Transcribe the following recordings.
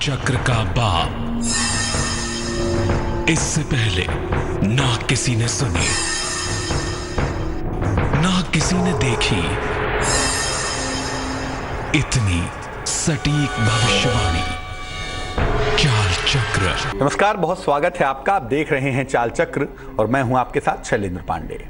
चक्र का बाप। इससे पहले ना किसी ने सुनी, ना किसी ने देखी इतनी सटीक भविष्यवाणी। चाल चक्र। नमस्कार, बहुत स्वागत है आपका। आप देख रहे हैं चाल चक्र और मैं हूं आपके साथ शैलेंद्र पांडे।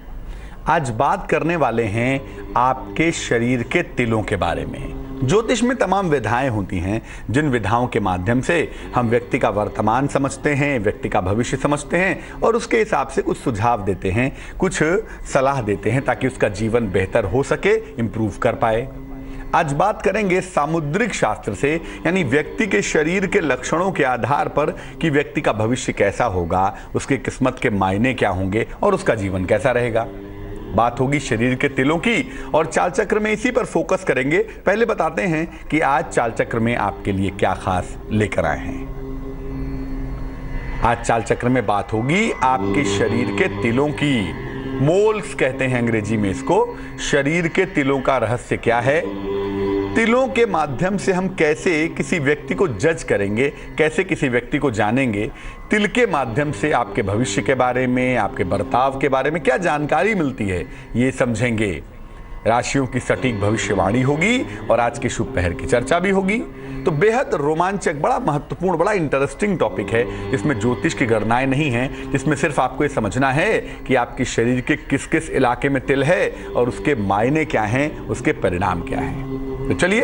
आज बात करने वाले हैं आपके शरीर के तिलों के बारे में। ज्योतिष में तमाम विधाएं होती हैं, जिन विधाओं के माध्यम से हम व्यक्ति का वर्तमान समझते हैं, व्यक्ति का भविष्य समझते हैं और उसके हिसाब से कुछ सुझाव देते हैं, कुछ सलाह देते हैं ताकि उसका जीवन बेहतर हो सके, इम्प्रूव कर पाए। आज बात करेंगे सामुद्रिक शास्त्र से, यानी व्यक्ति के शरीर के लक्षणों के आधार पर कि व्यक्ति का भविष्य कैसा होगा, उसकी किस्मत के मायने क्या होंगे और उसका जीवन कैसा रहेगा। बात होगी शरीर के तिलों की और चाल चक्र में इसी पर फोकस करेंगे। पहले बताते हैं कि आज चाल चक्र में आपके लिए क्या खास लेकर आए हैं। आज चाल चक्र में बात होगी आपके शरीर के तिलों की। मोल्स कहते हैं अंग्रेजी में इसको। शरीर के तिलों का रहस्य क्या है, तिलों के माध्यम से हम कैसे किसी व्यक्ति को जज करेंगे, कैसे किसी व्यक्ति को जानेंगे, तिल के माध्यम से आपके भविष्य के बारे में, आपके बर्ताव के बारे में क्या जानकारी मिलती है, ये समझेंगे। राशियों की सटीक भविष्यवाणी होगी और आज की शुभ पहर की चर्चा भी होगी। तो बेहद रोमांचक, बड़ा महत्वपूर्ण, बड़ा इंटरेस्टिंग टॉपिक है, जिसमें ज्योतिष की गणनाएं नहीं हैं, जिसमें सिर्फ आपको ये समझना है कि आपके शरीर के किस किस इलाके में तिल है और उसके मायने क्या हैं, उसके परिणाम क्या हैं। तो चलिए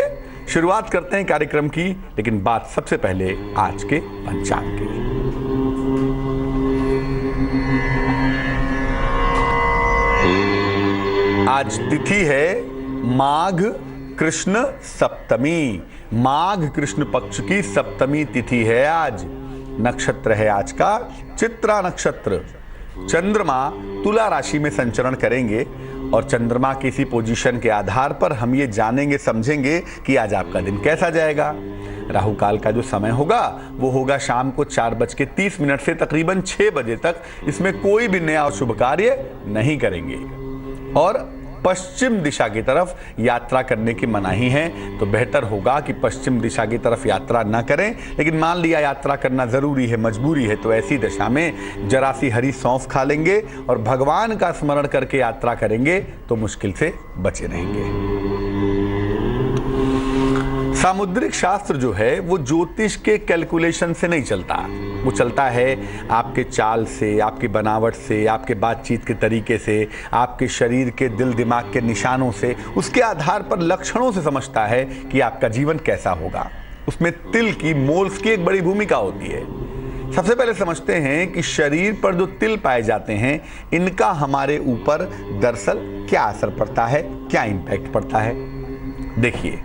शुरुआत करते हैं कार्यक्रम की, लेकिन बात सबसे पहले आज के पंचांग की। आज तिथि है माघ कृष्ण सप्तमी। माघ कृष्ण पक्ष की सप्तमी तिथि है आज। नक्षत्र है आज का चित्रा नक्षत्र। चंद्रमा तुला राशि में संचरण करेंगे और चंद्रमा की इसी पोजीशन के आधार पर हम ये जानेंगे, समझेंगे कि आज आपका दिन कैसा जाएगा। राहु काल का जो समय होगा वो होगा शाम को 4:30 से तकरीबन 6 बजे तक। इसमें कोई भी नया और शुभ कार्य नहीं करेंगे और पश्चिम दिशा की तरफ यात्रा करने की मनाही है। तो बेहतर होगा कि पश्चिम दिशा की तरफ यात्रा ना करें, लेकिन मान लिया यात्रा करना जरूरी है, मजबूरी है, तो ऐसी दशा में जरा सी हरी सौंफ खा लेंगे और भगवान का स्मरण करके यात्रा करेंगे तो मुश्किल से बचे रहेंगे। सामुद्रिक शास्त्र जो है वो ज्योतिष के कैलकुलेशन से नहीं चलता, वो चलता है आपके चाल से, आपकी बनावट से, आपके बातचीत के तरीके से, आपके शरीर के दिल दिमाग के निशानों से, उसके आधार पर लक्षणों से समझता है कि आपका जीवन कैसा होगा। उसमें तिल की, मोल्स की एक बड़ी भूमिका होती है। सबसे पहले समझते हैं कि शरीर पर जो तिल पाए जाते हैं, इनका हमारे ऊपर दरअसल क्या असर पड़ता है, क्या इंपैक्ट पड़ता है। देखिए,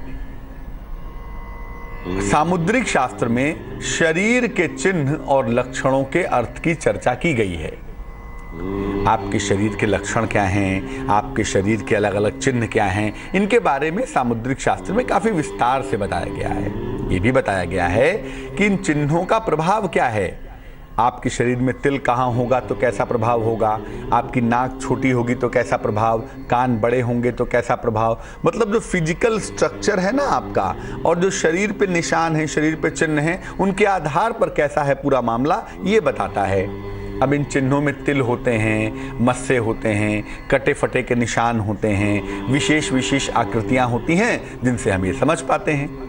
सामुद्रिक शास्त्र में शरीर के चिन्ह और लक्षणों के अर्थ की चर्चा की गई है। आपके शरीर के लक्षण क्या हैं, आपके शरीर के अलग अलग चिन्ह क्या हैं, इनके बारे में सामुद्रिक शास्त्र में काफी विस्तार से बताया गया है। ये भी बताया गया है कि इन चिन्हों का प्रभाव क्या है। आपके शरीर में तिल कहाँ होगा तो कैसा प्रभाव होगा, आपकी नाक छोटी होगी तो कैसा प्रभाव, कान बड़े होंगे तो कैसा प्रभाव। मतलब जो फिजिकल स्ट्रक्चर है ना आपका, और जो शरीर पे निशान है, शरीर पे चिन्ह हैं, उनके आधार पर कैसा है पूरा मामला, ये बताता है। अब इन चिन्हों में तिल होते हैं, मस्से होते हैं, कटे फटे के निशान होते हैं, विशेष विशेष आकृतियां होती हैं जिनसे हम ये समझ पाते हैं।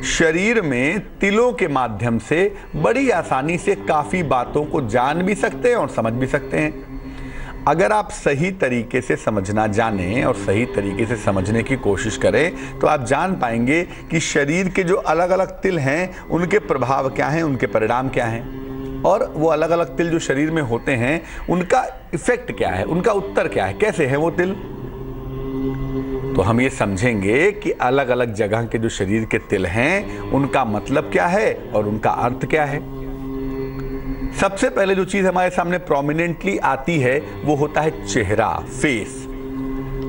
शरीर में तिलों के माध्यम से बड़ी आसानी से काफी बातों को जान भी सकते हैं और समझ भी सकते हैं। अगर आप सही तरीके से समझना जानें और सही तरीके से समझने की कोशिश करें तो आप जान पाएंगे कि शरीर के जो अलग अलग तिल हैं उनके प्रभाव क्या हैं, उनके परिणाम क्या हैं, और वो अलग अलग तिल जो शरीर में होते हैं उनका इफेक्ट क्या है, उनका उत्तर क्या है, कैसे है वो तिल। तो हम ये समझेंगे कि अलग अलग जगह के जो शरीर के तिल हैं उनका मतलब क्या है और उनका अर्थ क्या है। सबसे पहले जो चीज हमारे सामने प्रोमिनेंटली आती है वो होता है चेहरा, फेस।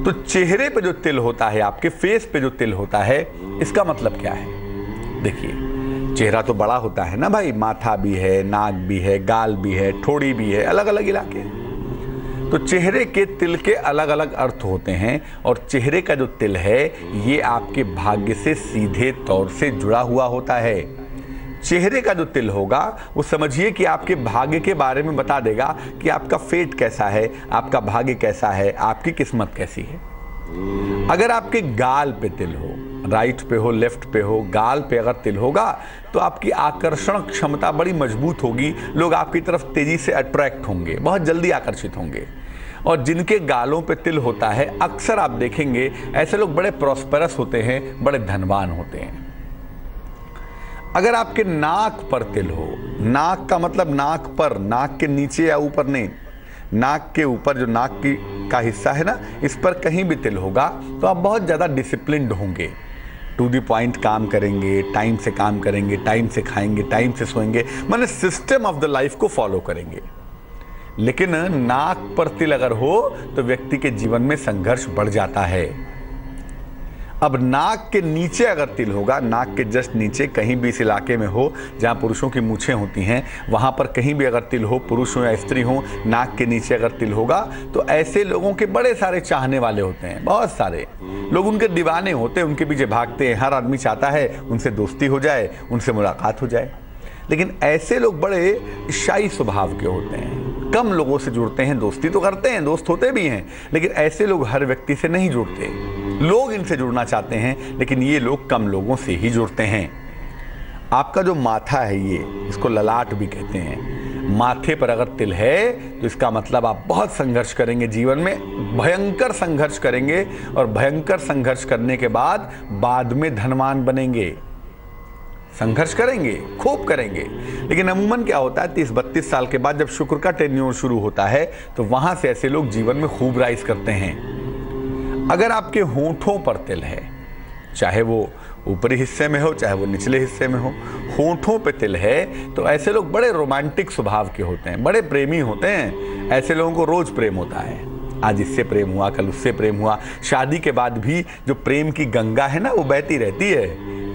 तो चेहरे पे जो तिल होता है, आपके फेस पे जो तिल होता है, इसका मतलब क्या है। देखिए, चेहरा तो बड़ा होता है ना भाई, माथा भी है, नाक भी है, गाल भी है, ठोड़ी भी है, अलग अलग इलाके। तो चेहरे के तिल के अलग अलग अर्थ होते हैं और चेहरे का जो तिल है ये आपके भाग्य से सीधे तौर से जुड़ा हुआ होता है। चेहरे का जो तिल होगा वो समझिए कि आपके भाग्य के बारे में बता देगा कि आपका फेट कैसा है, आपका भाग्य कैसा है, आपकी किस्मत कैसी है। अगर आपके गाल पे तिल हो, राइट पे हो, लेफ्ट पे हो, गाल पे अगर तिल होगा तो आपकी आकर्षण क्षमता बड़ी मजबूत होगी, लोग आपकी तरफ तेजी से अट्रैक्ट होंगे, बहुत जल्दी आकर्षित होंगे। और जिनके गालों पे तिल होता है अक्सर आप देखेंगे ऐसे लोग बड़े प्रॉस्पेरस होते हैं, बड़े धनवान होते हैं। अगर आपके नाक पर तिल हो, नाक का मतलब नाक पर, नाक के नीचे या ऊपर नहीं, नाक के ऊपर जो नाक की का हिस्सा है ना, इस पर कहीं भी तिल होगा तो आप बहुत ज़्यादा डिसिप्लिन्ड होंगे, टू द पॉइंट काम करेंगे, टाइम से काम करेंगे, टाइम से खाएंगे, टाइम से सोएंगे, माने सिस्टम ऑफ द लाइफ को फॉलो करेंगे। लेकिन नाक पर तिल अगर हो तो व्यक्ति के जीवन में संघर्ष बढ़ जाता है। अब नाक के नीचे अगर तिल होगा, नाक के जस्ट नीचे कहीं भी इस इलाके में हो जहां पुरुषों की मूछें होती हैं, वहां पर कहीं भी अगर तिल हो, पुरुष हो या स्त्री हो, नाक के नीचे अगर तिल होगा तो ऐसे लोगों के बड़े सारे चाहने वाले होते हैं, बहुत सारे लोग उनके दीवाने होते हैं, उनके पीछे भागते हैं। हर आदमी चाहता है उनसे दोस्ती हो जाए, उनसे मुलाकात हो जाए। लेकिन ऐसे लोग बड़े शाही स्वभाव के होते हैं, कम लोगों से जुड़ते हैं, दोस्ती तो करते हैं, दोस्त होते भी हैं, लेकिन ऐसे लोग हर व्यक्ति से नहीं जुड़ते। लोग इनसे जुड़ना चाहते हैं लेकिन ये लोग कम लोगों से ही जुड़ते हैं। आपका जो माथा है, ये इसको ललाट भी कहते हैं, माथे पर अगर तिल है तो इसका मतलब आप बहुत संघर्ष करेंगे, जीवन में भयंकर संघर्ष करेंगे और भयंकर संघर्ष करने के बाद में धनवान बनेंगे। संघर्ष करेंगे, खूब करेंगे, लेकिन अमूमन क्या होता है 30-32 साल के बाद जब शुक्र का टेन्योर शुरू होता है तो वहां से ऐसे लोग जीवन में खूब राइज करते हैं। अगर आपके होंठों पर तिल है, चाहे वो ऊपरी हिस्से में हो चाहे वो निचले हिस्से में हो, होंठों पे तिल है तो ऐसे लोग बड़े रोमांटिक स्वभाव के होते हैं, बड़े प्रेमी होते हैं। ऐसे लोगों को रोज प्रेम होता है, आज इससे प्रेम हुआ, कल उससे प्रेम हुआ। शादी के बाद भी जो प्रेम की गंगा है ना वो बहती रहती है,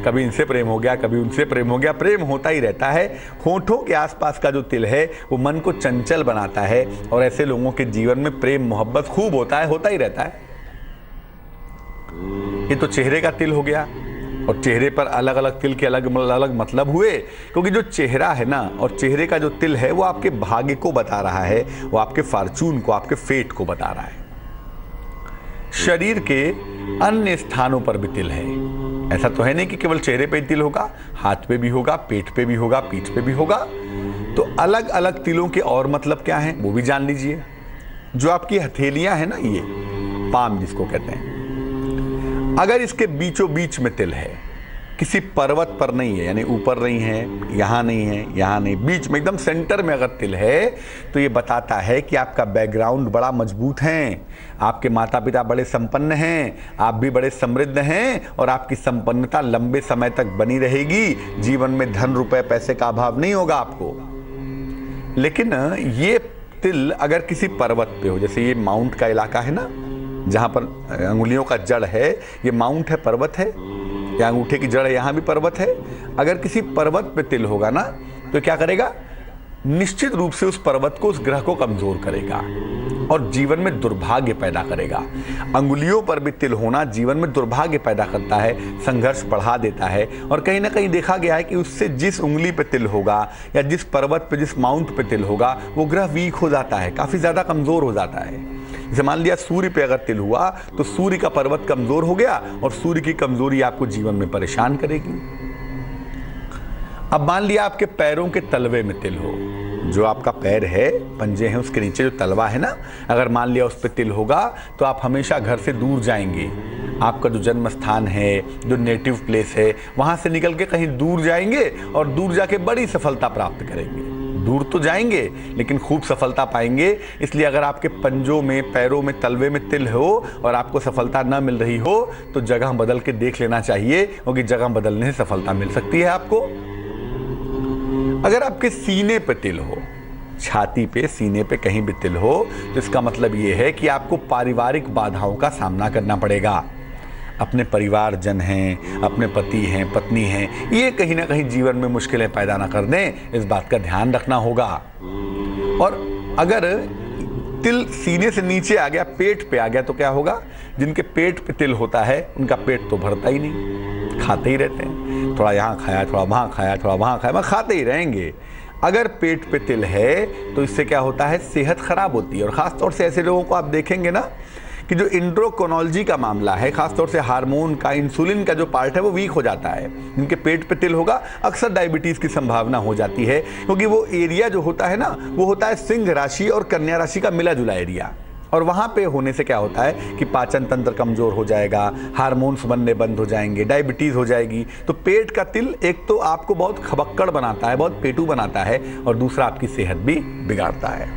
कभी इनसे प्रेम हो गया, कभी उनसे प्रेम हो गया, प्रेम होता ही रहता है। होंठों के आसपास का जो तिल है वो मन को चंचल बनाता है और ऐसे लोगों के जीवन में प्रेम मोहब्बत खूब होता ही रहता है। ये तो चेहरे का तिल हो गया, और चेहरे पर अलग अलग तिल के अलग अलग मतलब हुए, क्योंकि जो चेहरा है ना और चेहरे का जो तिल है वो आपके भाग्य को बता रहा है, वो आपके फॉर्चून को, आपके फेट को बता रहा है। शरीर के अन्य स्थानों पर भी तिल है, ऐसा तो है नहीं कि केवल चेहरे पे ही तिल होगा, हाथ पे भी होगा, पेट पे भी होगा, पीठ पे भी होगा। तो अलग अलग तिलों के और मतलब क्या है वो भी जान लीजिए। जो आपकी हथेलियां है ना, ये पाम जिसको कहते हैं, अगर इसके बीचों बीच में तिल है, किसी पर्वत पर नहीं है, यानी ऊपर नहीं है, यहाँ नहीं है, यहाँ नहीं, बीच में एकदम सेंटर में अगर तिल है तो ये बताता है कि आपका बैकग्राउंड बड़ा मजबूत है, आपके माता पिता बड़े संपन्न हैं, आप भी बड़े समृद्ध हैं और आपकी संपन्नता लंबे समय तक बनी रहेगी। जीवन में धन रुपए पैसे का अभाव नहीं होगा आपको। लेकिन ये तिल अगर किसी पर्वत पे हो, जैसे ये माउंट का इलाका है ना जहाँ पर अंगुलियों का जड़ है, ये माउंट है, पर्वत है, या अंगूठे की जड़ है, यहाँ भी पर्वत है। अगर किसी पर्वत पे तिल होगा ना तो क्या करेगा, निश्चित रूप से उस पर्वत को, उस ग्रह को कमजोर करेगा और जीवन में दुर्भाग्य पैदा करेगा। अंगुलियों पर भी तिल होना जीवन में दुर्भाग्य पैदा करता है, संघर्ष बढ़ा देता है। और कहीं ना कहीं देखा गया है कि उससे जिस उंगली पे तिल होगा या जिस पर्वत पे, जिस माउंट पे तिल होगा, वो ग्रह वीक हो जाता है, काफी ज्यादा कमजोर हो जाता है। जैसे मान लिया सूर्य पे अगर तिल हुआ तो सूर्य का पर्वत कमजोर हो गया और सूर्य की कमजोरी आपको जीवन में परेशान करेगी। अब मान लिया आपके पैरों के तलवे में तिल हो, जो आपका पैर है, पंजे हैं, उसके नीचे जो तलवा है ना, अगर मान लिया उस पर तिल होगा तो आप हमेशा घर से दूर जाएंगे। आपका जो जन्म स्थान है, जो नेटिव प्लेस है, वहां से निकल के कहीं दूर जाएंगे और दूर जाके बड़ी सफलता प्राप्त करेंगे। दूर तो जाएंगे लेकिन खूब सफलता पाएंगे। इसलिए अगर आपके पंजों में, पैरों में, तलवे में तिल हो और आपको सफलता न मिल रही हो तो जगह बदल के देख लेना चाहिए, क्योंकि जगह बदलने से सफलता मिल सकती है आपको। अगर आपके सीने पे तिल हो, छाती पे, सीने पे कहीं भी तिल हो तो इसका मतलब ये है कि आपको पारिवारिक बाधाओं का सामना करना पड़ेगा। अपने परिवारजन हैं, अपने पति हैं, पत्नी हैं, ये कहीं ना कहीं जीवन में मुश्किलें पैदा ना कर दें, इस बात का ध्यान रखना होगा। और अगर तिल सीने से नीचे आ गया, पेट पे आ गया तो क्या होगा, जिनके पेट पे तिल होता है उनका पेट तो भरता ही नहीं, खाते ही रहते हैं। थोड़ा यहाँ खाया, थोड़ा वहाँ खाया, थोड़ा वहाँ खाया, मैं खाते ही रहेंगे। अगर पेट पे तिल है तो इससे क्या होता है, सेहत खराब होती है। और ख़ासतौर से ऐसे लोगों को आप देखेंगे ना कि जो इंड्रोक्रोनोलॉजी का मामला है, खासतौर से हार्मोन का, इंसुलिन का जो पार्ट है वो वीक हो जाता है। जिनके पेट पे तिल होगा अक्सर डायबिटीज़ की संभावना हो जाती है, क्योंकि वो एरिया जो होता है ना, वो होता है सिंह राशि और कन्या राशि का मिला जुला एरिया। और वहाँ पे होने से क्या होता है कि पाचन तंत्र कमज़ोर हो जाएगा, हार्मोन्स बनने बंद हो जाएंगे, डायबिटीज़ हो जाएगी। तो पेट का तिल एक तो आपको बहुत खबक्कड़ बनाता है, बहुत पेटू बनाता है, और दूसरा आपकी सेहत भी बिगाड़ता है।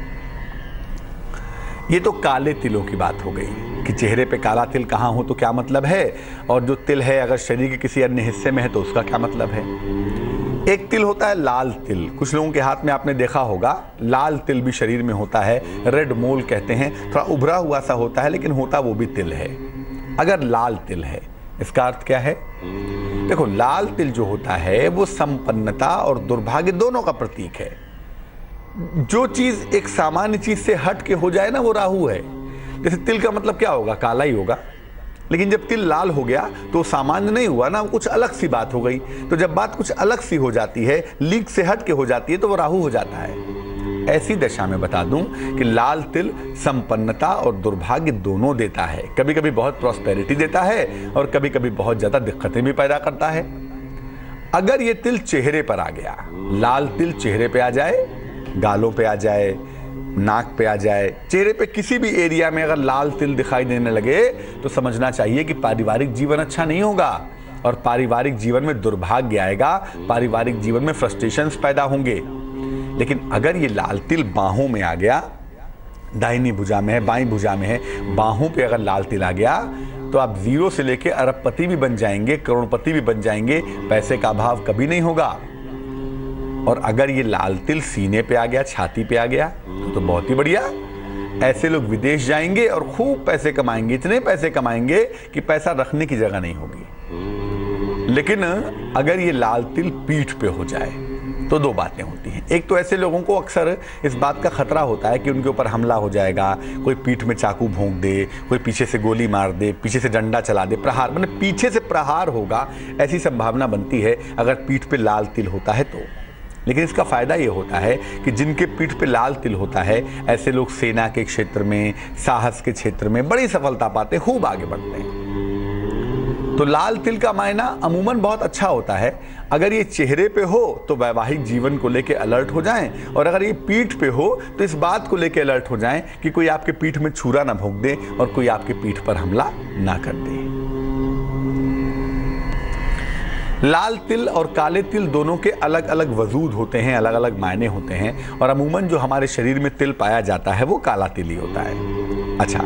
ये तो काले तिलों की बात हो गई कि चेहरे पे काला तिल कहाँ हो तो क्या मतलब है, और जो तिल है अगर शरीर के किसी अन्य हिस्से में है तो उसका क्या मतलब है। एक तिल होता है लाल तिल, कुछ लोगों के हाथ में आपने देखा होगा लाल तिल भी शरीर में होता है, रेड मोल कहते हैं, थोड़ा उभरा हुआ सा होता है लेकिन होता वो भी तिल है। अगर लाल तिल है इसका अर्थ क्या है, देखो लाल तिल जो होता है वो संपन्नता और दुर्भाग्य दोनों का प्रतीक है। जो चीज एक सामान्य चीज से हट के हो जाए ना वो राहु है। जैसे तिल का मतलब क्या होगा, काला ही होगा, लेकिन जब तिल लाल हो गया तो सामान्य नहीं हुआ ना, कुछ अलग सी बात हो गई। तो जब बात कुछ अलग सी हो जाती है, लीक से हट के हो जाती है, तो वो राहु हो जाता है। ऐसी दशा में बता दूं कि लाल तिल संपन्नता और दुर्भाग्य दोनों देता है। कभी कभी बहुत प्रॉस्पेरिटी देता है और कभी कभी बहुत ज्यादा दिक्कतें भी पैदा करता है। अगर ये तिल चेहरे पर आ गया, लाल तिल चेहरे पे आ जाए, गालों पे आ जाए, नाक पे आ जाए, चेहरे पे किसी भी एरिया में अगर लाल तिल दिखाई देने लगे तो समझना चाहिए कि पारिवारिक जीवन अच्छा नहीं होगा और पारिवारिक जीवन में दुर्भाग्य आएगा, पारिवारिक जीवन में फ्रस्ट्रेशंस पैदा होंगे। लेकिन अगर ये लाल तिल बाहों में आ गया, दाहिनी भुजा में है, बाईं भुजा में है, बाहों पे अगर लाल तिल आ गया तो आप 0 से लेके अरबपति भी बन जाएंगे, करोड़पति भी बन जाएंगे, पैसे का अभाव कभी नहीं होगा। और अगर ये लाल तिल सीने पे आ गया, छाती पे आ गया तो बहुत ही बढ़िया, ऐसे लोग विदेश जाएंगे और खूब पैसे कमाएंगे, इतने पैसे कमाएंगे कि पैसा रखने की जगह नहीं होगी। लेकिन अगर ये लाल तिल पीठ पे हो जाए तो दो बातें होती हैं। एक तो ऐसे लोगों को अक्सर इस बात का खतरा होता है कि उनके ऊपर हमला हो जाएगा, कोई पीठ में चाकू भोंक दे, कोई पीछे से गोली मार दे, पीछे से डंडा चला दे, प्रहार, मतलब पीछे से प्रहार होगा, ऐसी संभावना बनती है अगर पीठ पे लाल तिल होता है तो। लेकिन इसका फायदा ये होता है कि जिनके पीठ पे लाल तिल होता है, ऐसे लोग सेना के क्षेत्र में, साहस के क्षेत्र में बड़ी सफलता पाते, खूब आगे बढ़ते हैं। तो लाल तिल का मायना अमूमन बहुत अच्छा होता है। अगर ये चेहरे पे हो तो वैवाहिक जीवन को लेके अलर्ट हो जाएं, और अगर ये पीठ पे हो तो इस बात को लेके अलर्ट हो जाएं कि कोई आपके पीठ में छुरा ना भोंक दे और कोई आपके पीठ पर हमला ना कर दे। लाल तिल और काले तिल दोनों के अलग अलग वजूद होते हैं, अलग अलग मायने होते हैं, और अमूमन जो हमारे शरीर में तिल पाया जाता है वो काला तिल ही होता है। अच्छा,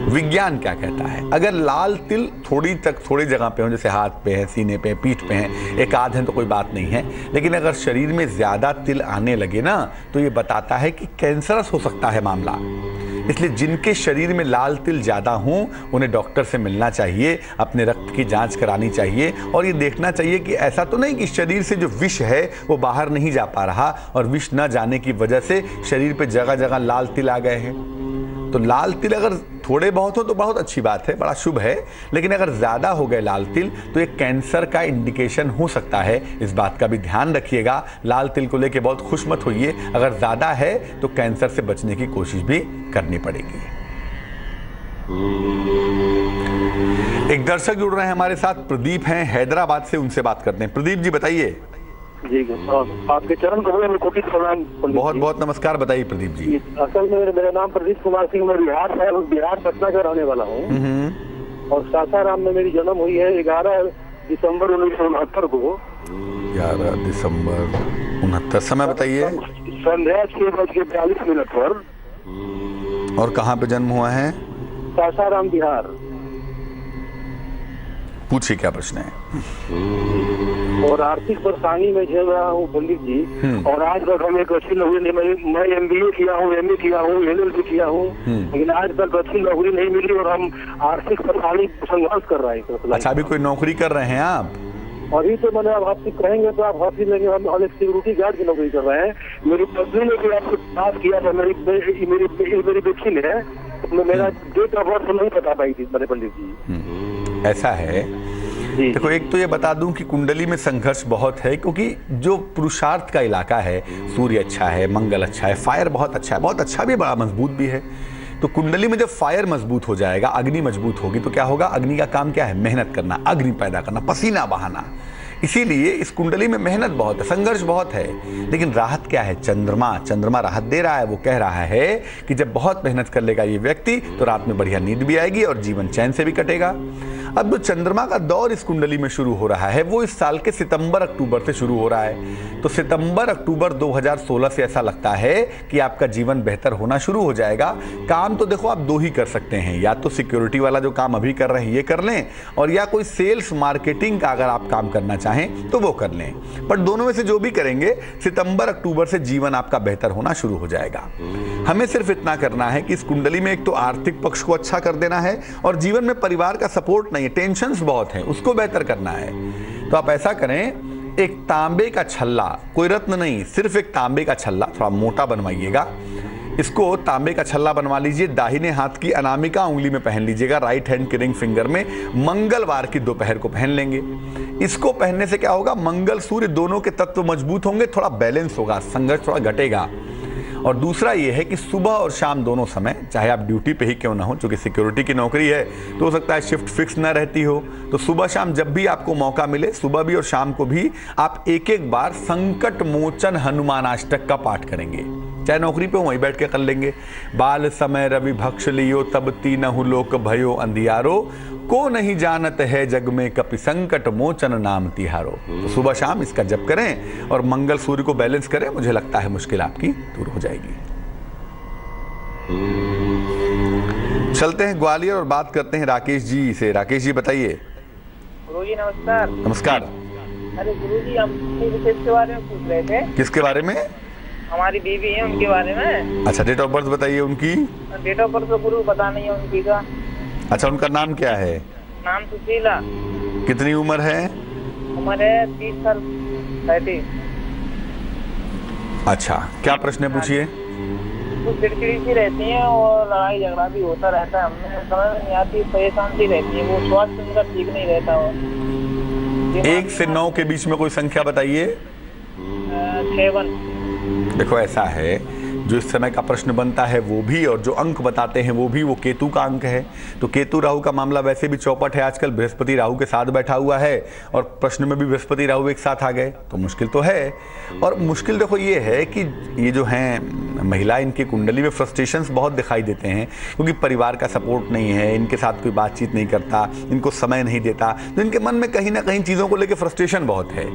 विज्ञान क्या कहता है? अगर लाल तिल थोड़ी जगह पे हो, जैसे हाथ पे है, सीने पे, पीठ पे है, एक आध है तो कोई बात नहीं है, लेकिन अगर शरीर में ज्यादा तिल आने लगे ना तो ये बताता है कि कैंसरस हो सकता है मामला। इसलिए जिनके शरीर में लाल तिल ज्यादा हों उन्हें डॉक्टर से मिलना चाहिए, अपने रक्त की जांच करानी चाहिए, और ये देखना चाहिए कि ऐसा तो नहीं कि शरीर से जो विष है वो बाहर नहीं जा पा रहा और विष न जाने की वजह से शरीर पे जगह जगह लाल तिल आ गए हैं। तो लाल तिल अगर थोड़े बहुत हो तो बहुत अच्छी बात है, बड़ा शुभ है, लेकिन अगर ज्यादा हो गए लाल तिल तो ये कैंसर का इंडिकेशन हो सकता है। इस बात का भी ध्यान रखिएगा। लाल तिल को लेके बहुत खुश मत होइए, अगर ज्यादा है तो कैंसर से बचने की कोशिश भी करनी पड़ेगी। एक दर्शक जुड़ रहे हैं हमारे साथ, प्रदीप हैं हैदराबाद से, उनसे बात करते हैं। प्रदीप जी बताइए। जी, आपके चरण कमलों में कोटि प्रणाम। बहुत बहुत नमस्कार, बताइए प्रदीप जी। असल में मेरा नाम प्रदीप कुमार सिंह, मैं बिहार पटना का रहने वाला हूँ, और सासाराम में मेरी जन्म हुई है 11 दिसंबर 1969 को। 11 दिसंबर 69, समय बताइए। संध्या 6:42 पर। और कहाँ पे जन्म हुआ है? सासाराम, बिहार। पूछिए क्या प्रश्न है। और आर्थिक परेशानी में झेल रहा हूँ पंडित जी, और आज तक हम एक अच्छी नौकरी नहीं, मैं MBA किया हूँ, MA किया हूँ, LLB किया हूँ, लेकिन आज तक अच्छी नौकरी नहीं मिली और हम आर्थिक परेशानी संघर्ष कर रहे हैं। अच्छा, अभी कोई नौकरी कर रहे हैं आप? अभी तो मैंने अब आपसे कहेंगे तो आप हंसी लेंगे, हम सिक्योरिटी गार्ड की नौकरी कर रहे हैं। मेरी पत्नी ने भी आपसे बात किया था, मेरी बेटी ने, मेरा डेट ऑफ बर्थ नहीं बता पाई थी मेरे पंडित जी। ऐसा है जी। देखो, एक तो ये बता दूं कि कुंडली में संघर्ष बहुत है, क्योंकि जो पुरुषार्थ का इलाका है, सूर्य अच्छा है, मंगल अच्छा है, फायर बहुत अच्छा है, बहुत अच्छा भी, बड़ा मजबूत भी है। तो कुंडली में जब फायर मजबूत हो जाएगा, अग्नि मजबूत होगी, तो क्या होगा? अग्नि का काम क्या है? मेहनत करना, अग्नि पैदा करना, पसीना बहाना। इसीलिए इस कुंडली में मेहनत बहुत है, संघर्ष बहुत है। लेकिन राहत क्या है? चंद्रमा राहत दे रहा है। वो कह रहा है कि जब बहुत मेहनत कर लेगा ये व्यक्ति, तो रात में बढ़िया नींद भी आएगी और जीवन चैन से भी कटेगा। अब जो चंद्रमा का दौर इस कुंडली में शुरू हो रहा है, वो इस साल के सितंबर-अक्टूबर से शुरू हो रहा है। तो सितंबर-अक्टूबर 2016 से ऐसा लगता है कि आपका जीवन बेहतर होना शुरू हो जाएगा। काम तो देखो आप दो ही कर सकते हैं, या तो सिक्योरिटी वाला जो काम अभी कर रहे हैं ये कर लें, और या कोई सेल्स मार्केटिंग का अगर आप काम करना चाहें तो वो कर लें। पर दोनों में से जो भी करेंगे, सितंबर-अक्टूबर से जीवन आपका बेहतर होना शुरू हो जाएगा। हमें सिर्फ इतना करना है कि इस कुंडली में एक तो आर्थिक पक्ष को अच्छा कर देना है, और जीवन में परिवार का सपोर्ट नहीं है, टेंशन्स बहुत हैं, उसको बेहतर करना है। तो आप ऐसा करें, एक तांबे का छल्ला, कोई रत्न नहीं, सिर्फ एक तांबे का छल्ला, थोड़ा मोटा बनवाइएगा। इसको तांबे का छल्ला बनवा लीजिए, दाहिने हाथ की अनामिका उंगली में पहन लीजिएगा, राइट हैंड की रिंग फिंगर में। मंगलवार की दोपहर को पहन लेंगे। इसको पहनने से क्या होगा? मंगल सूर्य दोनों के तत्व मजबूत होंगे, थोड़ा बैलेंस होगा, संघर्ष थोड़ा घटेगा। और दूसरा ये है कि सुबह और शाम दोनों समय, चाहे आप ड्यूटी पे ही क्यों ना हो, क्योंकि सिक्योरिटी की नौकरी है तो हो सकता है शिफ्ट फिक्स ना रहती हो, तो सुबह शाम जब भी आपको मौका मिले, सुबह भी और शाम को भी आप एक एक बार संकट मोचन हनुमानाष्टक का पाठ करेंगे। चाहे नौकरी पे हो वहीं बैठ के कर लेंगे। बाल समय रवि भक्ष लियो, तब तीनहु लोक भयो अंधियारो, को नहीं जानत है जग में कपि संकट मोचन नाम तिहारो। तो सुबह शाम इसका जप करें और मंगल सूर्य को बैलेंस करें, मुझे लगता है मुश्किल आपकी दूर हो जाएगी। चलते हैं ग्वालियर और बात करते हैं राकेश जी से। राकेश जी बताइए। गुरु जी नमस्कार। नमस्कार। अरे गुरु जी, हम विशेष के बारे में पूछ रहे थे। किसके बारे में? हमारी बीवी है, उनके बारे में। अच्छा, डेट ऑफ बर्थ बताइए उनकी। डेट ऑफ बर्थ तो गुरु पता नहीं है उनकी का। अच्छा, उनका नाम क्या है? नाम सुशीला। कितनी उम्र है? उम्र है 30 साल 30। अच्छा, क्या प्रश्न है, पूछिए। कुछ चिड़चिड़ी सी रहती है और लड़ाई झगड़ा भी होता रहता है, हमें समझ नहीं आती, परेशान सी रहती है। वो स्वास्थ्य उनका ठीक नहीं रहता। वो 1 से 9 के बीच में कोई संख्या बताइए। 7। देखो, ऐसा है, जो इस समय का प्रश्न बनता है वो भी, और जो अंक बताते हैं वो भी, वो केतु का अंक है। तो केतु राहु का मामला वैसे भी चौपट है आजकल, बृहस्पति राहु के साथ बैठा हुआ है, और प्रश्न में भी बृहस्पति राहु एक साथ आ गए, तो मुश्किल तो है। और मुश्किल देखो ये है कि ये जो हैं महिला, इनकी कुंडली में फ्रस्ट्रेशंस बहुत दिखाई देते हैं, क्योंकि परिवार का सपोर्ट नहीं है, इनके साथ कोई बातचीत नहीं करता, इनको समय नहीं देता, तो इनके मन में कहीं ना कहीं चीज़ों को लेकर फ्रस्ट्रेशन बहुत है।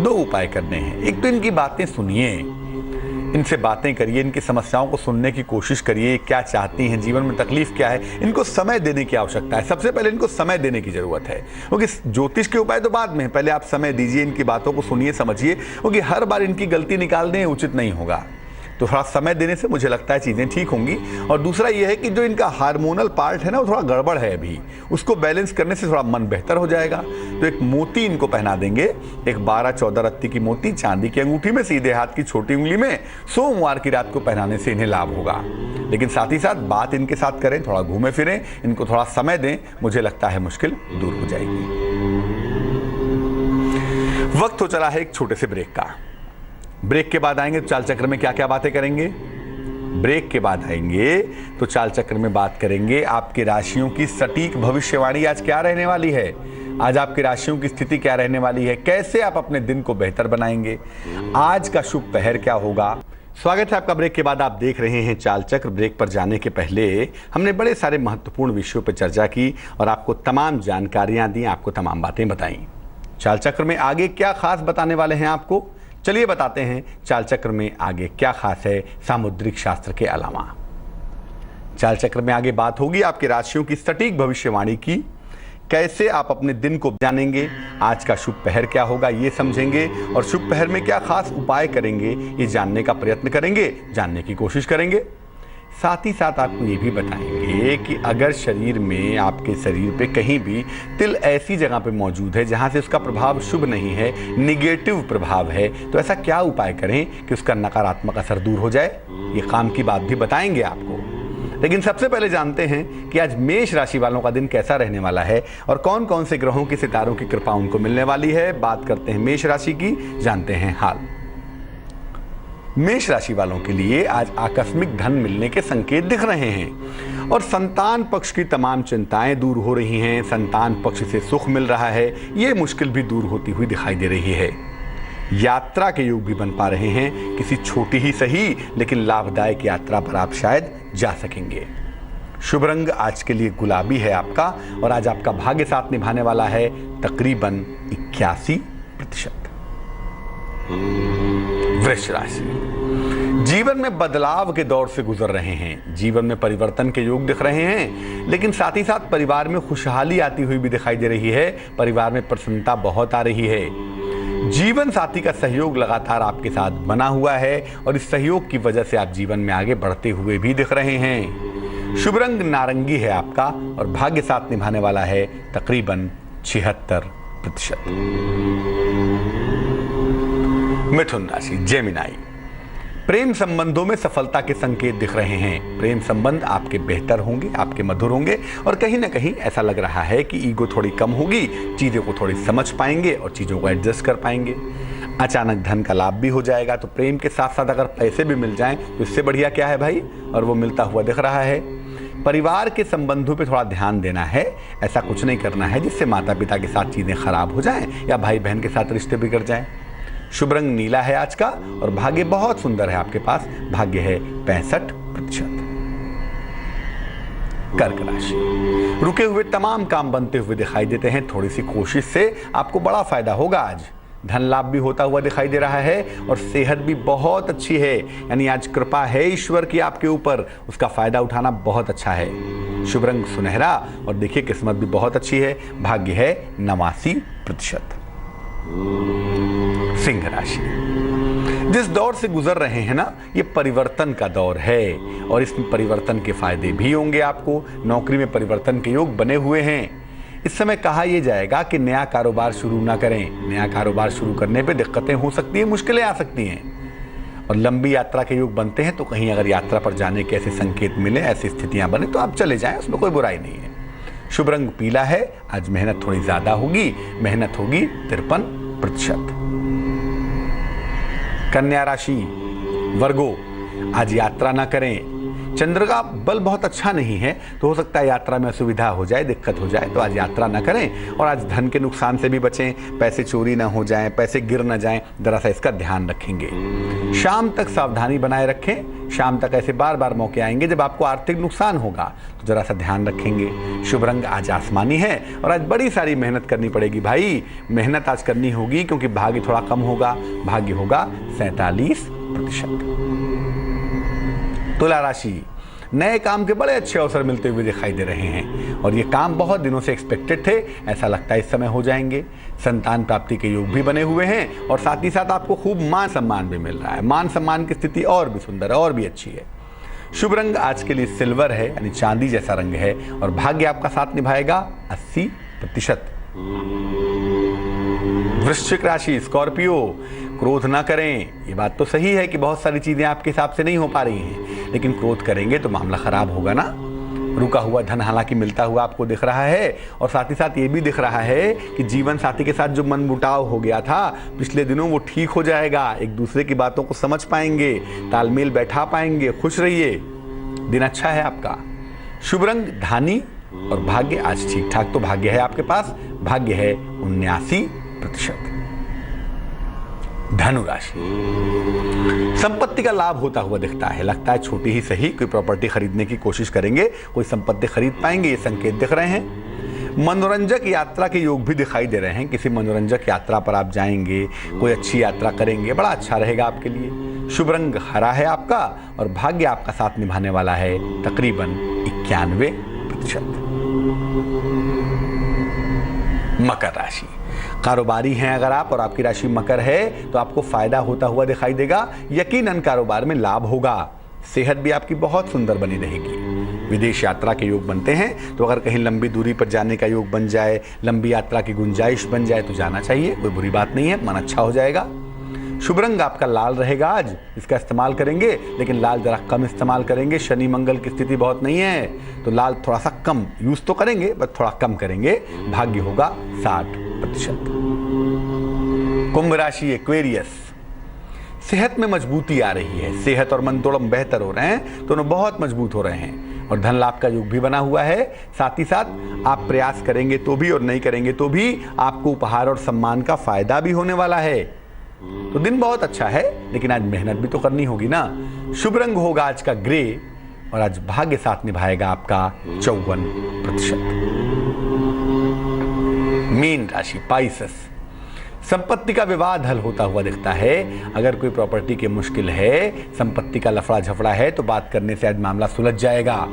2 उपाय करने हैं। एक तो इनकी बातें सुनिए, इनसे बातें करिए, इनकी समस्याओं को सुनने की कोशिश करिए, क्या चाहती हैं, जीवन में तकलीफ क्या है, इनको समय देने की आवश्यकता है। सबसे पहले इनको समय देने की जरूरत है, क्योंकि ज्योतिष के उपाय तो बाद में है, पहले आप समय दीजिए, इनकी बातों को सुनिए, समझिए, क्योंकि हर बार इनकी गलती निकाल दें उचित नहीं होगा। तो थोड़ा समय देने से मुझे लगता है चीज़ें ठीक होंगी। और दूसरा ये है कि जो इनका हार्मोनल पार्ट है ना, वो थोड़ा गड़बड़ है अभी, उसको बैलेंस करने से थोड़ा मन बेहतर हो जाएगा। तो एक मोती इनको पहना देंगे, एक 12-14 रत्ती की मोती चांदी की अंगूठी में, सीधे हाथ की छोटी उंगली में, सोमवार की रात को पहनाने से इन्हें लाभ होगा। लेकिन साथ ही साथ बात इनके साथ करें, थोड़ा घूमे फिरें, इनको थोड़ा समय दें, मुझे लगता है मुश्किल दूर हो जाएगी। वक्त हो चला है एक छोटे से ब्रेक का। ब्रेक के बाद आएंगे तो चाल चक्र में क्या क्या बातें करेंगे। ब्रेक के बाद आएंगे तो चाल चक्र में बात करेंगे आपकी राशियों की सटीक भविष्यवाणी आज क्या रहने वाली है, आज आपकी राशियों की स्थिति क्या रहने वाली है, कैसे आप अपने दिन को बेहतर बनाएंगे, आज का शुभ पहर क्या होगा। स्वागत है आपका ब्रेक के बाद। आप देख रहे हैं चाल चक्र। ब्रेक पर जाने के पहले हमने बड़े सारे महत्वपूर्ण विषयों पर चर्चा की और आपको तमाम जानकारियां दी, आपको तमाम बातें बताई। चाल चक्र में आगे क्या खास बताने वाले हैं आपको, चलिए बताते हैं चाल चक्र में आगे क्या खास है सामुद्रिक शास्त्र के अलावा। चाल चक्र में आगे बात होगी आपकी राशियों की सटीक भविष्यवाणी की, कैसे आप अपने दिन को जानेंगे, आज का शुभ पहर क्या होगा ये समझेंगे, और शुभ पहर में क्या खास उपाय करेंगे ये जानने का प्रयत्न करेंगे, जानने की कोशिश करेंगे। साथ ही साथ आपको ये भी बताएंगे कि अगर शरीर में, आपके शरीर पे कहीं भी तिल ऐसी जगह पे मौजूद है जहाँ से उसका प्रभाव शुभ नहीं है, निगेटिव प्रभाव है, तो ऐसा क्या उपाय करें कि उसका नकारात्मक असर दूर हो जाए, ये काम की बात भी बताएंगे आपको। लेकिन सबसे पहले जानते हैं कि आज मेष राशि वालों का दिन कैसा रहने वाला है और कौन कौन से ग्रहों की, सितारों की कृपा उनको मिलने वाली है। बात करते हैं मेष राशि की, जानते हैं हाल। मेष राशि वालों के लिए आज आकस्मिक धन मिलने के संकेत दिख रहे हैं और संतान पक्ष की तमाम चिंताएं दूर हो रही हैं। संतान पक्ष से सुख मिल रहा है, ये मुश्किल भी दूर होती हुई दिखाई दे रही है। यात्रा के योग भी बन पा रहे हैं, किसी छोटी ही सही लेकिन लाभदायक यात्रा पर आप शायद जा सकेंगे। शुभ रंग आज के लिए गुलाबी है आपका और आज आपका भाग्य साथ निभाने वाला है तकरीबन 81%। वृष राशि, जीवन में बदलाव के दौर से गुजर रहे हैं। जीवन में परिवर्तन के योग दिख रहे हैं, लेकिन साथ ही साथ परिवार में खुशहाली आती हुई भी दिखाई दे रही है। परिवार में प्रसन्नता बहुत आ रही है। जीवन साथी का सहयोग लगातार आपके साथ बना हुआ है और इस सहयोग की वजह से आप जीवन में आगे बढ़ते हुए भी दिख रहे हैं। शुभ रंग नारंगी है आपका और भाग्य साथ निभाने वाला है तकरीबन 76%। मिथुन राशि, जेमिनाई, प्रेम संबंधों में सफलता के संकेत दिख रहे हैं। प्रेम संबंध आपके बेहतर होंगे, आपके मधुर होंगे और कहीं ना कहीं ऐसा लग रहा है कि ईगो थोड़ी कम होगी, चीज़ों को थोड़ी समझ पाएंगे और चीज़ों को एडजस्ट कर पाएंगे। अचानक धन का लाभ भी हो जाएगा। तो प्रेम के साथ साथ अगर पैसे भी मिल जाएं तो इससे बढ़िया क्या है भाई, और वो मिलता हुआ दिख रहा है। परिवार के संबंधों पे थोड़ा ध्यान देना है। ऐसा कुछ नहीं करना है जिससे माता पिता के साथ चीज़ें खराब हो जाएं या भाई बहन के साथ रिश्ते बिगड़ जाएं। शुभ रंग नीला है आज का और भाग्य बहुत सुंदर है आपके पास, भाग्य है 65%। कर्क राशि, रुके हुए तमाम काम बनते हुए दिखाई देते हैं। थोड़ी सी कोशिश से आपको बड़ा फायदा होगा। आज धन लाभ भी होता हुआ दिखाई दे रहा है और सेहत भी बहुत अच्छी है। यानी आज कृपा है ईश्वर की आपके ऊपर, उसका फायदा उठाना बहुत अच्छा है। शुभ रंग सुनहरा और देखिए किस्मत भी बहुत अच्छी है, भाग्य है 89%। सिंह राशि, जिस दौर से गुजर रहे हैं ना, ये परिवर्तन का दौर है और इसमें परिवर्तन के फायदे भी होंगे आपको। नौकरी में परिवर्तन के योग बने हुए हैं। इस समय कहा यह जाएगा कि नया कारोबार शुरू ना करें। नया कारोबार शुरू करने पे दिक्कतें हो सकती हैं, मुश्किलें आ सकती हैं और लंबी यात्रा के योग बनते हैं। तो कहीं अगर यात्रा पर जाने के ऐसे संकेत मिले, ऐसी स्थितियां बने तो आप चले जाएं, उसमें कोई बुराई नहीं है। शुभ रंग पीला है। आज मेहनत थोड़ी ज्यादा होगी, मेहनत होगी 53%। कन्या राशि, वर्गो, आज यात्रा ना करें। चंद्र का बल बहुत अच्छा नहीं है तो हो सकता है यात्रा में असुविधा हो जाए, दिक्कत हो जाए, तो आज यात्रा ना करें और आज धन के नुकसान से भी बचें। पैसे चोरी ना हो जाएं, पैसे गिर ना जाएं, जरा सा इसका ध्यान रखेंगे। शाम तक सावधानी बनाए रखें। शाम तक ऐसे बार बार मौके आएंगे जब आपको आर्थिक नुकसान होगा, तो जरा सा ध्यान रखेंगे। शुभ रंग आज आसमानी है और आज बड़ी सारी मेहनत करनी पड़ेगी भाई। मेहनत आज करनी होगी क्योंकि भाग्य थोड़ा कम होगा, भाग्य होगा 47%। तुला राशि, नए काम के बड़े अच्छे अवसर मिलते हुए दिखाई दे रहे हैं और ये काम बहुत दिनों से एक्सपेक्टेड थे, ऐसा लगता है इस समय हो जाएंगे। संतान प्राप्ति के योग भी बने हुए हैं और साथ ही साथ आपको खूब मान सम्मान भी मिल रहा है। मान सम्मान की स्थिति और भी सुंदर है और भी अच्छी है। शुभ रंग आज के लिए सिल्वर है, यानी चांदी जैसा रंग है और भाग्य आपका साथ निभाएगा 80%। वृश्चिक राशि, स्कॉर्पियो, क्रोध ना करें। ये बात तो सही है कि बहुत सारी चीजें आपके हिसाब से नहीं हो पा रही हैं, लेकिन क्रोध करेंगे तो मामला खराब होगा ना। रुका हुआ धन हालांकि मिलता हुआ आपको दिख रहा है और साथ ही साथ ये भी दिख रहा है कि जीवन साथी के साथ जो मनमुटाव हो गया था पिछले दिनों, वो ठीक हो जाएगा। एक दूसरे की बातों को समझ पाएंगे, तालमेल बैठा पाएंगे। खुश रहिए, दिन अच्छा है आपका। शुभ रंग धानी और भाग्य आज ठीक ठाक तो भाग्य है आपके पास, भाग्य है 79%। धनु राशि, संपत्ति का लाभ होता हुआ दिखता है। लगता है छोटी ही सही कोई प्रॉपर्टी खरीदने की कोशिश करेंगे, कोई संपत्ति खरीद पाएंगे, ये संकेत दिख रहे हैं। मनोरंजक यात्रा के योग भी दिखाई दे रहे हैं। किसी मनोरंजक यात्रा पर आप जाएंगे, कोई अच्छी यात्रा करेंगे, बड़ा अच्छा रहेगा आपके लिए। शुभ रंग हरा है आपका और भाग्य आपका साथ निभाने वाला है तकरीबन 91%। मकर राशि, कारोबारी हैं अगर आप और आपकी राशि मकर है तो आपको फायदा होता हुआ दिखाई देगा। यकीनन कारोबार में लाभ होगा। सेहत भी आपकी बहुत सुंदर बनी रहेगी। विदेश यात्रा के योग बनते हैं तो अगर कहीं लंबी दूरी पर जाने का योग बन जाए, लंबी यात्रा की गुंजाइश बन जाए तो जाना चाहिए, कोई बुरी बात नहीं है, मन अच्छा हो जाएगा। शुभ रंग आपका लाल रहेगा आज, इसका इस्तेमाल करेंगे, लेकिन लाल जरा कम इस्तेमाल करेंगे। शनि मंगल की स्थिति बहुत नहीं है, तो लाल थोड़ा सा कम यूज तो करेंगे बट थोड़ा कम करेंगे। भाग्य होगा 60%। कुंभ राशि एक्वेरियस, सेहत में मजबूती आ रही है, सेहत और मन दोनों बेहतर हो रहे हैं, दोनों बहुत मजबूत हो रहे हैं और धन लाभ का योग भी बना हुआ है। साथ ही साथ आप प्रयास करेंगे तो भी और नहीं करेंगे तो भी आपको उपहार और सम्मान का फायदा भी होने वाला है। तो दिन बहुत अच्छा है, लेकिन आज मेहनत भी तो करनी होगी ना। शुभ रंग होगा आज का ग्रे और आज भाग्य साथ निभाएगा आपका 54%। मीन राशि पाइसेस, संपत्ति का विवाद हल होता हुआ दिखता है। अगर कोई प्रॉपर्टी की मुश्किल है, संपत्ति का लफड़ा झफड़ा है, तो बात करने से आज मामला सुलझ जाएगा।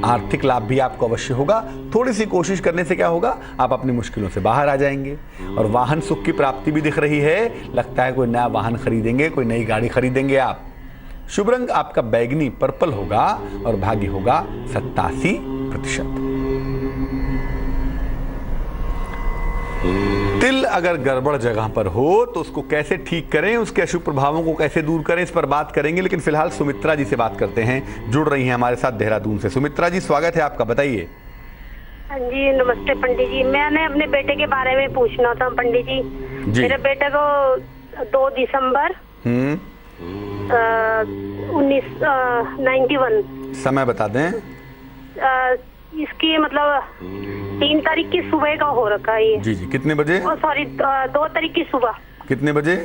आर्थिक लाभ भी आपको अवश्य होगा। थोड़ी सी कोशिश करने से क्या होगा, आप अपनी मुश्किलों से बाहर आ जाएंगे। और वाहन सुख की प्राप्ति भी दिख रही है, लगता है कोई नया वाहन खरीदेंगे, कोई नई गाड़ी खरीदेंगे आप। शुभ रंग आपका बैगनी पर्पल होगा और भाग्य होगा 87%। तिल अगर गड़बड़ जगह पर हो तो उसको कैसे ठीक करें, उसके अशुभ प्रभावों को कैसे दूर करें, इस पर बात करेंगे। लेकिन फिलहाल सुमित्रा जी से बात करते हैं, जुड़ रही हैं हमारे साथ देहरादून से। सुमित्रा जी स्वागत है आपका, बताइए। हाँ जी नमस्ते पंडित जी, मैंने अपने बेटे के बारे में पूछना था पंडित जी। मेरे बेटे को 2 दिसंबर 1991 समय बता दें। इसकी मतलब 3 तारीख की सुबह का हो रखा है ये। जी जी, कितने बजे? सॉरी 2 तारीख की सुबह। कितने बजे?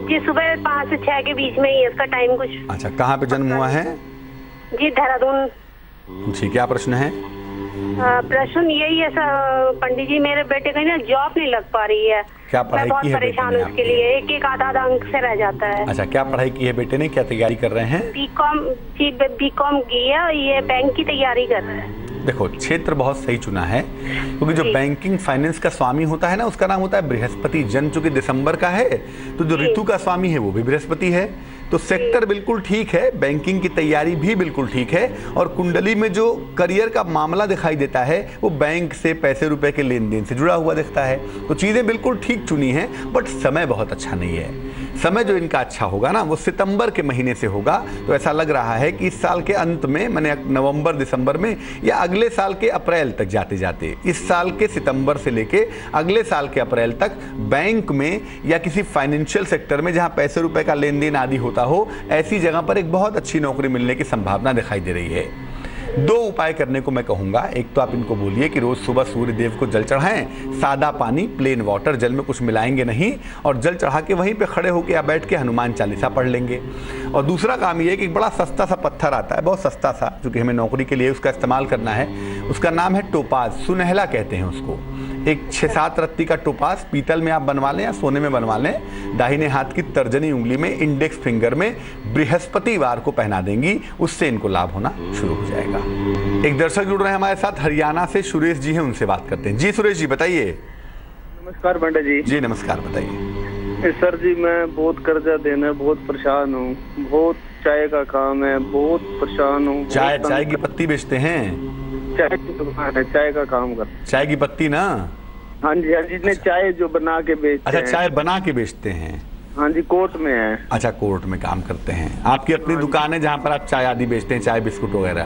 जी सुबह 5 से 6 के बीच में ही है इसका टाइम कुछ। अच्छा, कहाँ पे जन्म हुआ है? जी देहरादून। ठीक, क्या प्रश्न है? प्रश्न यही है पंडित जी, मेरे बेटे को ना जॉब नहीं लग पा रही है। क्या पढ़ाई मैं बहुत की है परेशान हूँ इसके लिए, एक आधा अंक से रह जाता है। अच्छा, क्या पढ़ाई की है बेटे ने, क्या तैयारी कर रहे हैं? बीकॉम की है, ये बैंक की तैयारी कर रहे हैं। देखो, क्षेत्र बहुत सही चुना है, क्योंकि जो बैंकिंग फाइनेंस का स्वामी होता है ना, उसका नाम होता है बृहस्पति। जन्म चूंकि दिसंबर का है, तो जो ऋतु का स्वामी है वो भी बृहस्पति है। तो सेक्टर बिल्कुल ठीक है, बैंकिंग की तैयारी भी बिल्कुल ठीक है। और कुंडली में जो करियर का मामला दिखाई देता है वो बैंक से, पैसे रुपए के लेन देन से जुड़ा हुआ दिखता है। तो चीजें बिल्कुल ठीक चुनी हैं, बट समय बहुत अच्छा नहीं है। समय जो इनका अच्छा होगा ना, वो सितंबर के महीने से होगा। तो ऐसा लग रहा है कि इस साल के अंत में, मैंने नवंबर दिसंबर में, या अगले साल के अप्रैल तक जाते जाते, इस साल के सितंबर से लेके अगले साल के अप्रैल तक बैंक में या किसी फाइनेंशियल सेक्टर में जहां पैसे रुपए का लेन देन आदि होता हो, ऐसी जगह पर एक बहुत अच्छी नौकरी मिलने की संभावना दिखाई दे रही है। 2 उपाय करने को मैं कहूंगा। एक तो आप इनको बोलिए कि रोज सुबह सूर्य देव को जल चढ़ाएं, सादा पानी, प्लेन वाटर, जल में कुछ मिलाएंगे नहीं, और जल चढ़ा के वहीं पे खड़े होकर या बैठ के हनुमान चालीसा पढ़ लेंगे। और दूसरा काम ये है कि बड़ा सस्ता सा पत्थर आता है, बहुत सस्ता सा, जो कि हमें नौकरी के लिए उसका इस्तेमाल करना है। उसका नाम है टोपाज, सुनहला कहते हैं उसको। एक 6-7 रत्ती का टोपाज पीतल में आप बनवा लें या सोने में बनवा लें, दाहिने हाथ की तर्जनी उंगली में, इंडेक्स फिंगर में बृहस्पतिवार को पहना देंगी, उससे इनको लाभ होना शुरू हो जाएगा। एक दर्शक जुड़ रहे हैं हमारे साथ, हरियाणा से सुरेश जी हैं, उनसे बात करते हैं। जी सुरेश जी, बताइए। नमस्कार पंडित जी। जी नमस्कार, बताइए। सर जी, मैं बहुत कर्जा देना, बहुत परेशान हूँ, बहुत चाय का काम है, बहुत परेशान हूँ। चाय की पत्ती बेचते हैं? चाय की दुकान है, चाय का काम कर। चाय की पत्ती ना? हाँ जी हाँ जी, चाय जो बना के बेचते हैं। अच्छा, चाय बना के बेचते हैं। हाँ जी, कोर्ट में है। अच्छा, कोर्ट में काम करते हैं। आपकी अपनी दुकान है जहाँ पर आप चाय आदि बेचते हैं, चाय बिस्कुट वगैरह?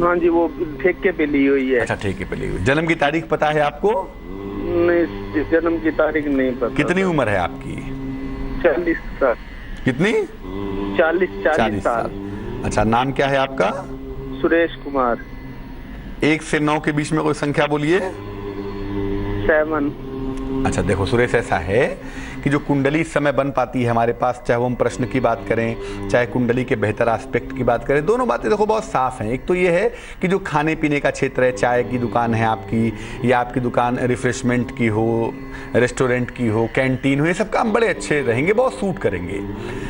हाँ जी, वो ठेके पे ली हुई है। अच्छा, ठेके पे ली हुई। जन्म की तारीख पता है आपको? नहीं, जन्म की तारीख नहीं पता। कितनी उम्र है आपकी? 40 साल। कितनी? 40 साल। अच्छा, नाम क्या है आपका? सुरेश कुमार। 1 से 9 के बीच में कोई संख्या बोलिए। 7। अच्छा देखो सुरेश, ऐसा है कि जो कुंडली इस समय बन पाती है हमारे पास, चाहे वो हम प्रश्न की बात करें, चाहे कुंडली के बेहतर एस्पेक्ट की बात करें, दोनों बातें देखो बहुत साफ हैं। एक तो ये है कि जो खाने पीने का क्षेत्र है, चाय की दुकान है आपकी, या आपकी दुकान रिफ्रेशमेंट की हो, रेस्टोरेंट की हो, कैंटीन हो, ये सब काम बड़े अच्छे रहेंगे, बहुत सूट करेंगे।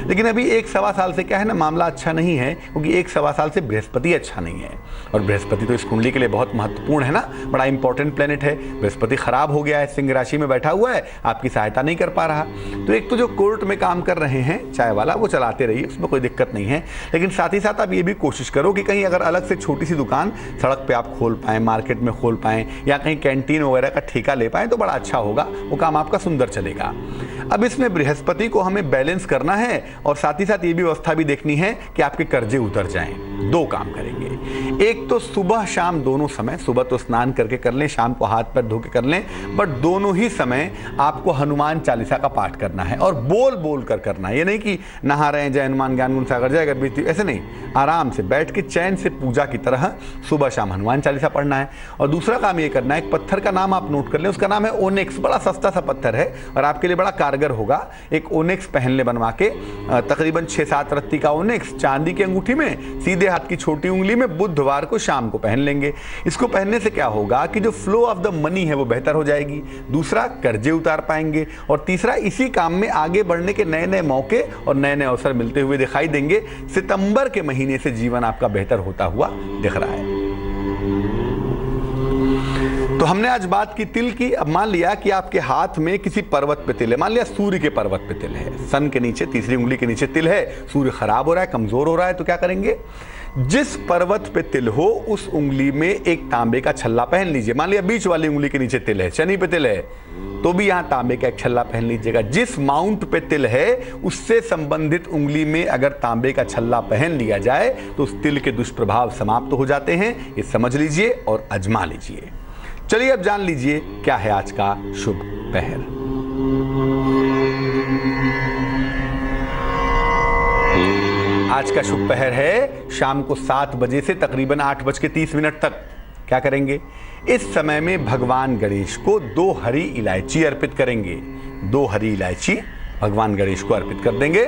लेकिन अभी 1-1.25 साल से क्या है ना, मामला अच्छा नहीं है, क्योंकि 1-1.25 साल से बृहस्पति अच्छा नहीं है। और बृहस्पति तो इस कुंडली के लिए बहुत महत्वपूर्ण है ना, बड़ा इंपॉर्टेंट प्लेनेट है। बृहस्पति खराब हो गया है, सिंह राशि में बैठा हुआ है, आपकी सहायता नहीं कर पा रहा। तो एक तो जो कोर्ट में काम कर रहे हैं चाय वाला, वो चलाते रहिए, उसमें कोई दिक्कत नहीं है। लेकिन साथ ही साथ आप ये भी कोशिश करो कि कहीं अगर अलग से छोटी सी दुकान सड़क पे आप खोल पाएं, मार्केट में खोल पाएं, या कहीं कैंटीन वगैरह का ठेका ले पाएं, तो बड़ा अच्छा होगा, वो काम आपका सुंदर चलेगा। अब इसमें बृहस्पति को हमें बैलेंस करना है और साथ ही साथ ये भी व्यवस्था भी देखनी है कि आपके कर्जे उतर जाएं। दो काम करेंगे, एक तो सुबह शाम दोनों समय, सुबह तो स्नान करके कर लें, शाम को हाथ पैर धो के कर लें, बट दोनों ही समय आपको हनुमान चालीसा का पाठ करना है और बोल बोल कर करना है। ये नहीं कि नहा रहे हैं जय हनुमान ज्ञान गुण सागर जय गणपति, ऐसे नहीं, आराम से बैठ के चैन से पूजा की तरह सुबह शाम हनुमान चालीसा पढ़ना है। और दूसरा काम ये करना है, एक पत्थर का नाम आप नोट कर लें, उसका नाम है ओनेक्स, बड़ा सस्ता सा पत्थर है और आपके लिए बड़ा कारगर होगा। एक ओनेक्स पहन ले बनवा के, तकरीबन 6-7 रत्ती का ओनेक्स चांदी की अंगूठी में, सीधे हाथ की छोटी उंगली में, बुधवार को शाम को पहन लेंगे। इसको पहनने से क्या होगा कि जो फ्लो ऑफ द मनी है वो बेहतर हो जाएगी, दूसरा कर्जे उतार पाएंगे और तीसरा इसी काम में आगे बढ़ने के नए नए मौके और नए नए अवसर मिलते हुए दिखाई देंगे। सितंबर के महीने से जीवन आपका बेहतर होता हुआ दिख रहा है। तो हमने आज बात की तिल की। अब मान लिया कि आपके हाथ में किसी पर्वत पे तिल है, मान लिया सूर्य के पर्वत पे तिल है, सन के नीचे तीसरी उंगली के नीचे तिल है, सूर्य खराब हो रहा है, कमजोर हो रहा है, तो क्या करेंगे, जिस पर्वत पे तिल हो उस उंगली में एक तांबे का छल्ला पहन लीजिए। मान लिया बीच वाली उंगली के नीचे तिल है, शनि पे तिल है, तो भी यहां तांबे का एक छल्ला पहन लीजिएगा। जिस माउंट पे तिल है उससे संबंधित उंगली में अगर तांबे का छल्ला पहन लिया जाए तो उस तिल के दुष्प्रभाव समाप्त हो जाते हैं। ये समझ लीजिए और आजमा लीजिए। चलिए अब जान लीजिए क्या है आज का शुभ पहर। आज का शुभ पहर है शाम को 7 बजे से तकरीबन 8:30 तक। क्या करेंगे, इस समय में भगवान गणेश को 2 हरी इलायची अर्पित करेंगे। 2 हरी इलायची भगवान गणेश को अर्पित कर देंगे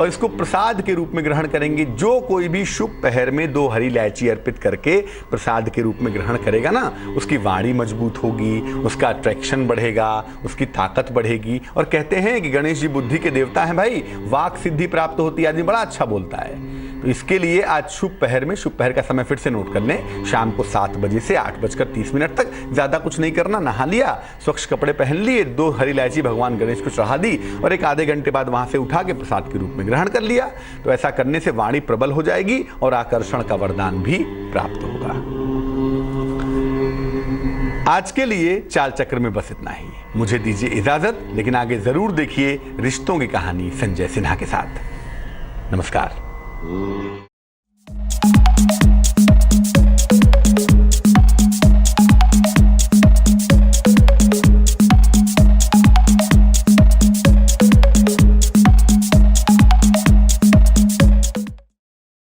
और इसको प्रसाद के रूप में ग्रहण करेंगे। जो कोई भी शुभ पहर में 2 हरी इलायची अर्पित करके प्रसाद के रूप में ग्रहण करेगा ना, उसकी वाणी मजबूत होगी, उसका अट्रैक्शन बढ़ेगा, उसकी ताकत बढ़ेगी। और कहते हैं कि गणेश जी बुद्धि के देवता हैं भाई, वाक सिद्धि प्राप्त होती है, आदमी बड़ा अच्छा बोलता है। तो इसके लिए आज शुभ पहर में, शुभ पहर का समय फिर से नोट कर लें, शाम को 7 बजे से 8:30 तक। ज्यादा कुछ नहीं करना, नहा लिया, स्वच्छ कपड़े पहन लिए, 2 हरी इलायची भगवान गणेश को चढ़ा दी और एक आधे घंटे बाद वहां से उठा के प्रसाद के रूप में ग्रहण कर लिया। तो ऐसा करने से वाणी प्रबल हो जाएगी और आकर्षण का वरदान भी प्राप्त होगा। आज के लिए चाल चक्र में बस इतना ही। मुझे दीजिए इजाजत, लेकिन आगे जरूर देखिए रिश्तों की कहानी संजय सिन्हा के साथ। नमस्कार।